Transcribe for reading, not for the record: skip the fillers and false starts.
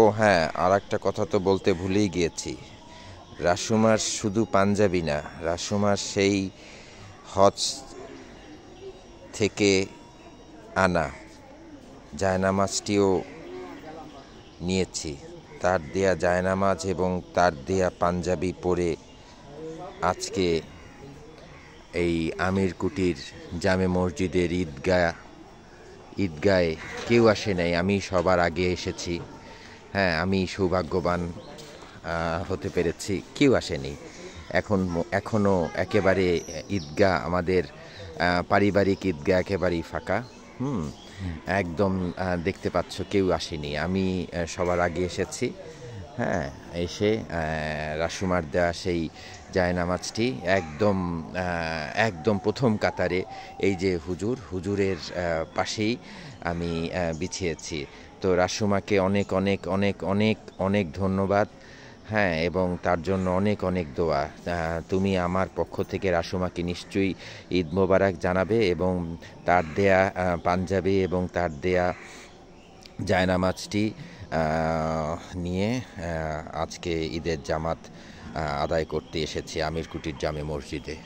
ও হ্যাঁ, আরেকটা কথা তো বলতে ভুলেই গিয়েছি। রাসুমার শুধু পাঞ্জাবি না, রাসুমার সেই হজ থেকে আনা জায়নামাজটিও নিয়েছি। তার দেয়া জায়নামাজ এবং তার দেয়া পাঞ্জাবি পরে আজকে এই আমির কুটির জামে মসজিদের ঈদগায় কেউ আসে নাই, আমি সবার আগে এসেছি। হ্যাঁ, আমি সৌভাগ্যবান হতে পেরেছি, কেউ আসেনি। এখনও একেবারে ঈদগাহ আমাদের পারিবারিক ঈদগাহ একেবারেই ফাঁকা। হুম, একদম দেখতে পাচ্ছ কেউ আসেনি, আমি সবার আগে এসেছি। হ্যাঁ, এসে রাসুমার দেওয়া সেই জায়নামাজটি একদম প্রথম কাতারে এই যে হুজুরের পাশেই আমি বিছিয়েছি। তো রাসুমাকে অনেক অনেক অনেক অনেক অনেক ধন্যবাদ। হ্যাঁ, এবং তার জন্য অনেক অনেক দোয়া। তুমি আমার পক্ষ থেকে রাসুমাকে নিশ্চয়ই ঈদ মোবারক জানাবে এবং তার দেয়া পাঞ্জাবি এবং তার দেয়া জায়নামাজটি নিয়ে আজকে ঈদের জামাত আদায় করতে এসেছি আমির কুটির জামে মসজিদে।